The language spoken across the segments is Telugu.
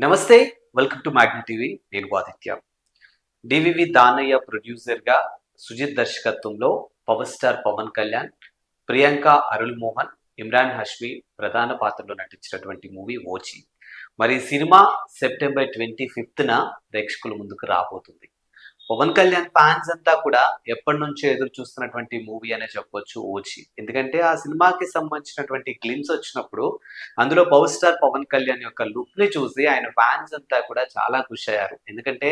నమస్తే. Welcome to Magna TV. నేను ఆదిత్య. డివివి దానయ్య ప్రొడ్యూసర్గా, సుజిత్ దర్శకత్వంలో పవర్ స్టార్ పవన్ కళ్యాణ్, ప్రియాంక అరుళ్ మోహన్, ఇమ్రాన్ హష్మి ప్రధాన పాత్రలో నటించినటువంటి మూవీ ఓజీ. మరి ఈ సినిమా సెప్టెంబర్ 25న ప్రేక్షకుల ముందుకు రాబోతుంది. పవన్ కళ్యాణ్ ఫ్యాన్స్ అంతా కూడా ఎప్పటి నుంచో ఎదురు చూస్తున్నటువంటి మూవీ అనే చెప్పొచ్చు ఓజీ. ఎందుకంటే ఆ సినిమాకి సంబంధించినటువంటి గ్లిమ్స్ వచ్చినప్పుడు అందులో పవర్ స్టార్ పవన్ కళ్యాణ్ యొక్క లుక్ ని చూసి ఆయన ఫ్యాన్స్ అంతా కూడా చాలా ఖుషి అయ్యారు. ఎందుకంటే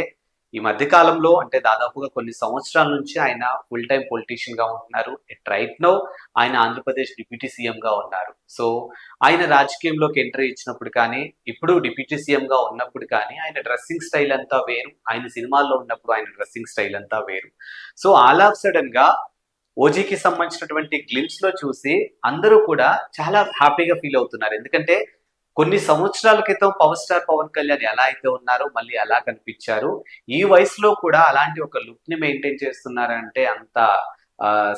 ఈ మధ్య కాలంలో అంటే దాదాపుగా కొన్ని సంవత్సరాల నుంచి ఆయన ఫుల్ టైం పొలిటీషియన్ గా ఉంటున్నారు. రైట్ నౌ ఆయన ఆంధ్రప్రదేశ్ డిప్యూటీ సీఎం గా ఉన్నారు. సో ఆయన రాజకీయంలోకి ఎంట్రీ ఇచ్చినప్పుడు కానీ, ఇప్పుడు డిప్యూటీ సీఎం గా ఉన్నప్పుడు కానీ ఆయన డ్రెస్సింగ్ స్టైల్ అంతా వేరు, ఆయన సినిమాల్లో ఉన్నప్పుడు ఆయన డ్రెస్సింగ్ స్టైల్ అంతా వేరు. సో ఆల్ ఆఫ్ సడన్ గా ఓజీకి సంబంధించినటువంటి గ్లిమ్స్ లో చూసి అందరూ కూడా చాలా హ్యాపీగా ఫీల్ అవుతున్నారు. ఎందుకంటే కొన్ని సంవత్సరాల క్రితం పవర్ స్టార్ పవన్ కళ్యాణ్ ఎలా అయితే ఉన్నారో మళ్ళీ అలా కనిపించారు. ఈ వయసులో కూడా అలాంటి ఒక లుక్ ని మెయింటైన్ చేస్తున్నారంటే అంత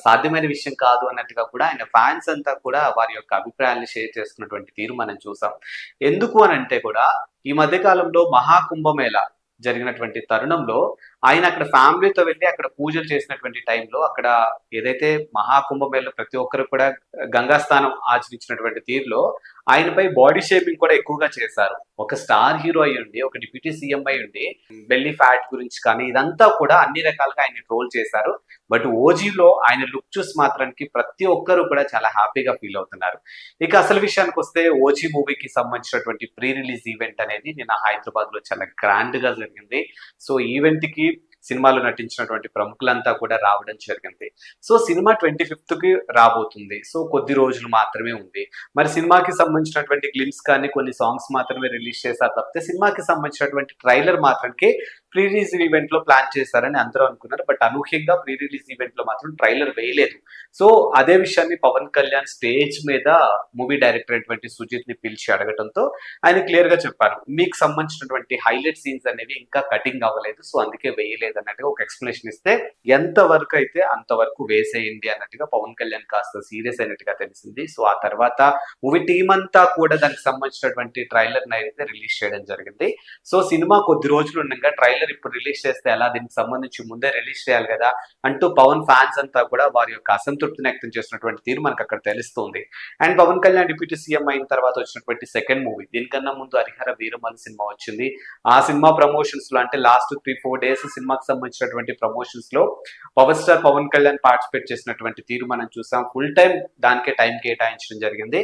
సాధ్యమైన విషయం కాదు అన్నట్టుగా కూడా ఆయన ఫ్యాన్స్ అంతా కూడా వారి యొక్క అభిప్రాయాన్ని షేర్ చేసుకున్నటువంటి తీరు మనం చూసాం. ఎందుకు అని అంటే కూడా ఈ మధ్య కాలంలో మహాకుంభమేళ జరిగినటువంటి తరుణంలో ఆయన అక్కడ ఫ్యామిలీతో వెళ్ళి అక్కడ పూజలు చేసినటువంటి టైంలో అక్కడ ఏదైతే మహాకుంభమేళలో ప్రతి ఒక్కరు కూడా గంగా స్నానం ఆచరించినటువంటి తీరులో ఆయనపై బాడీ షేపింగ్ కూడా ఎక్కువగా చేశారు. ఒక స్టార్ హీరో అయి ఉండి, ఒక డిప్యూటీ సీఎం అయి ఉండి బెల్లీ ఫ్యాట్ గురించి కానీ ఇదంతా కూడా అన్ని రకాలుగా ఆయన ట్రోల్ చేశారు. బట్ ఓజీలో ఆయన లుక్ చూసి మాత్రానికి ప్రతి ఒక్కరు కూడా చాలా హ్యాపీగా ఫీల్ అవుతున్నారు. ఇక అసలు విషయానికి వస్తే ఓజీ మూవీకి సంబంధించినటువంటి ప్రీ రిలీజ్ ఈవెంట్ అనేది నిన్న హైదరాబాద్ లో చాలా గ్రాండ్ గా జరిగింది. సో ఈవెంట్ కి సినిమాలో నటించినటువంటి ప్రముఖులంతా కూడా రావడం జరిగింది. సో సినిమా 25th కి రాబోతుంది. సో కొద్ది రోజులు మాత్రమే ఉంది. మరి సినిమాకి సంబంధించినటువంటి గ్లిమ్స్ కానీ కొన్ని సాంగ్స్ మాత్రమే రిలీజ్ చేశారు తప్పితే సినిమాకి సంబంధించినటువంటి ట్రైలర్ మాత్రానికి ప్రీ రిలీజ్ ఈవెంట్ లో ప్లాన్ చేశారని అందరూ అనుకున్నారు. బట్ అనూహ్యంగా ప్రీ రిలీజ్ ఈవెంట్ లో మాత్రం ట్రైలర్ వేయలేదు. సో అదే విషయాన్ని పవన్ కళ్యాణ్ స్టేజ్ మీద మూవీ డైరెక్టర్ అయినటువంటి సుజిత్ ని పిలిచి అడగడంతో ఆయన క్లియర్ గా చెప్పారు, మీకు సంబంధించినటువంటి హైలైట్ సీన్స్ అనేవి ఇంకా కటింగ్ అవ్వలేదు, సో అందుకే వేయలేదు అన్నట్టుగా ఒక ఎక్స్ప్లెనేషన్ ఇస్తే ఎంత వరకు అయితే అంతవరకు వేసేయండి అన్నట్టుగా పవన్ కళ్యాణ్ కాస్త సీరియస్ అయినట్టుగా తెలిసింది. సో ఆ తర్వాత మూవీ టీం అంతా కూడా దానికి సంబంధించినటువంటి ట్రైలర్ అయితే రిలీజ్ చేయడం జరిగింది. సో సినిమా కొద్ది రోజులు ఉండగా ట్రైలర్ ఇప్పుడు రిలీజ్ చేస్తే ఎలా, దీనికి సంబంధించి ముందే రిలీజ్ చేయాలి కదా అంటూ పవన్ ఫ్యాన్స్ అంతా కూడా వారి యొక్క అసంతృప్తిని వ్యక్తం చేసినటువంటి తీరు మనకు అక్కడ తెలుస్తుంది. And Pawan Kalyan deputy CM అయిన తర్వాత వచ్చినటువంటి సెకండ్ మూవీ, దీనికన్నా ముందు హరిహర వీరమల్లి సినిమా వచ్చింది. ఆ సినిమా ప్రమోషన్స్ లో అంటే లాస్ట్ 3-4 డేస్ సినిమాకి సంబంధించినటువంటి ప్రమోషన్స్ లో power star Pawan Kalyan participate చేసినటువంటి తీరు మనం చూసాం. ఫుల్ టైం దానికే టైం కేటాయించడం జరిగింది.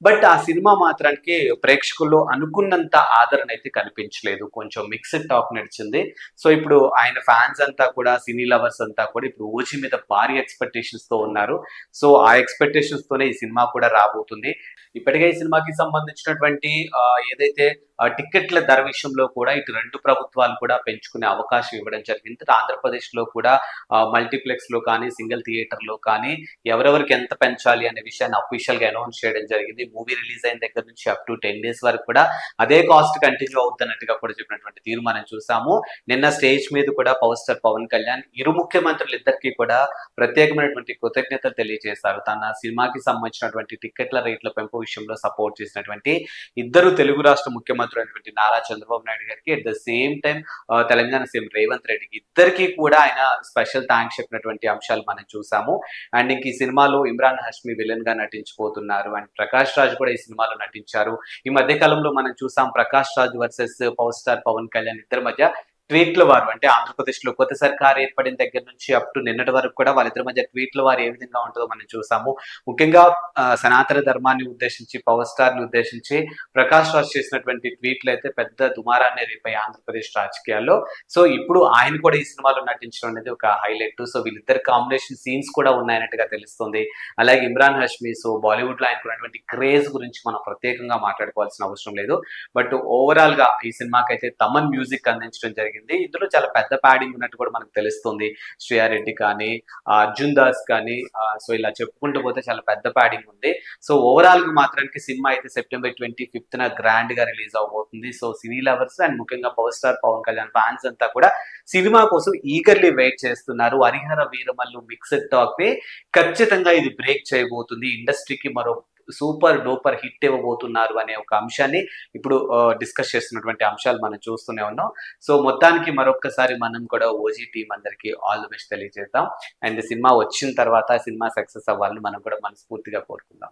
బట్ ఆ సినిమా మాత్రానికి ప్రేక్షకుల్లో అనుకున్నంత ఆదరణ అయితే కనిపించలేదు. కొంచెం మిక్స్డ్ టాక్ నడిచింది. సో ఇప్పుడు ఆయన ఫ్యాన్స్ అంతా కూడా, సినీ లవర్స్ అంతా కూడా ఇప్పుడు ఓజీ మీద భారీ ఎక్స్పెక్టేషన్స్ తో ఉన్నారు. సో ఆ ఎక్స్పెక్టేషన్స్ తోనే ఈ సినిమా కూడా రాబోతుంది. ఇప్పటికే ఈ సినిమాకి సంబంధించినటువంటి ఏదైతే టికెట్ల ధర విషయంలో కూడా ఇటు రెండు ప్రభుత్వాలు కూడా పెంచుకునే అవకాశం ఇవ్వడం జరిగింది. ఆంధ్రప్రదేశ్ లో కూడా మల్టీప్లెక్స్ లో కానీ, సింగిల్ థియేటర్ లో కానీ ఎవరెవరికి ఎంత పెంచాలి అనే విషయాన్ని అఫీషియల్ గా అనౌన్స్ చేయడం జరిగింది. మూవీ రిలీజ్ అయిన దగ్గర నుంచి అప్ టు 10 days వరకు కూడా అదే కాస్ట్ కంటిన్యూ అవుతున్నట్టుగా కూడా చెప్పినటువంటి తీరు మనం చూసాము. నిన్న స్టేజ్ మీద కూడా పవర్ స్టార్ పవన్ కళ్యాణ్ ఇరు ముఖ్యమంత్రులు ఇద్దరికి కూడా ప్రత్యేకమైనటువంటి కృతజ్ఞతలు తెలియజేశారు. తన సినిమాకి సంబంధించినటువంటి టికెట్ల రేట్ల పెంపు విషయంలో సపోర్ట్ చేసినటువంటి ఇద్దరు తెలుగు రాష్ట్ర ముఖ్యమంత్రులు అయినటువంటి నారా చంద్రబాబు నాయుడు గారికి, at the same time Telangana CM Revanth రెడ్డికి, ఇద్దరికి కూడా ఆయన స్పెషల్ థ్యాంక్స్ చెప్పినటువంటి అంశాలు మనం చూసాము. అండ్ ఇంక ఈ సినిమాలో ఇమ్రాన్ హష్మి విలన్ గా నటించబోతున్నారు. అండ్ ప్రకాష్ రాజ్ కూడా ఈ సినిమాలో నటించారు. ఈ మధ్య కాలంలో మనం చూసాం Prakash Raj versus power star Pawan Kalyan ఇద్దరి మధ్య ట్వీట్ల వారు, అంటే ఆంధ్రప్రదేశ్ లో కొత్త సర్కార్ ఏర్పడిన దగ్గర నుంచి అప్ టు నిన్నటి వరకు కూడా వాళ్ళిద్దరి మధ్య ట్వీట్ల వారు ఏ విధంగా ఉంటుందో మనం చూసాము. ముఖ్యంగా సనాతన ధర్మాన్ని ఉద్దేశించి, పవర్ స్టార్ ని ఉద్దేశించి ప్రకాష్ రాజ్ చేసినటువంటి ట్వీట్లు అయితే పెద్ద దుమారాన్ని రేపాయి ఆంధ్రప్రదేశ్ రాజకీయాల్లో. సో ఇప్పుడు ఆయన కూడా ఈ సినిమాలో నటించడం అనేది ఒక హైలైట్. సో వీళ్ళిద్దరు కాంబినేషన్ సీన్స్ కూడా ఉన్నాయన్నట్టుగా తెలుస్తుంది. అలాగే ఇమ్రాన్ హష్మి, సో బాలీవుడ్ లో ఆయనకున్నటువంటి క్రేజ్ గురించి మనం ప్రత్యేకంగా మాట్లాడుకోవాల్సిన అవసరం లేదు. బట్ ఓవరాల్ గా ఈ సినిమాకి అయితే తమన్ మ్యూజిక్ అందించడం జరిగింది. ఇందులో చాలా పెద్ద ప్యాడింగ్ ఉన్నట్టు కూడా మనకు తెలుస్తుంది. శ్రేయారెడ్డి కానీ, అర్జున్ దాస్ కానీ, సో ఇలా చెప్పుకుంటూ పోతే చాలా పెద్ద ప్యాడింగ్ ఉంది. సో ఓవరాల్ గా మాత్రానికి సినిమా అయితే సెప్టెంబర్ 25th గ్రాండ్ గా రిలీజ్ అవబోతుంది. సో సినీ లవర్స్ అండ్ ముఖ్యంగా power star Pawan Kalyan fans అంతా కూడా సినిమా కోసం ఈగర్లీ వెయిట్ చేస్తున్నారు. హరిహర వీరమల్లు మిక్స్డ్ టాక్ ఖచ్చితంగా ఇది బ్రేక్ చేయబోతుంది. ఇండస్ట్రీకి మరో సూపర్ డూపర్ హిట్ ఇవ్వబోతున్నారు అనే ఒక అంశాన్ని ఇప్పుడు డిస్కస్ చేస్తున్నటువంటి అంశాలు మనం చూస్తూనే ఉన్నాం. సో మొత్తానికి మరొక్కసారి మనం కూడా ఓజీ టీం అందరికీ ఆల్ ది బెస్ట్ తెలియజేద్దాం. అండ్ సినిమా వచ్చిన తర్వాత సినిమా సక్సెస్ అవ్వాలని మనం కూడా మనస్ఫూర్తిగా కోరుకుందాం.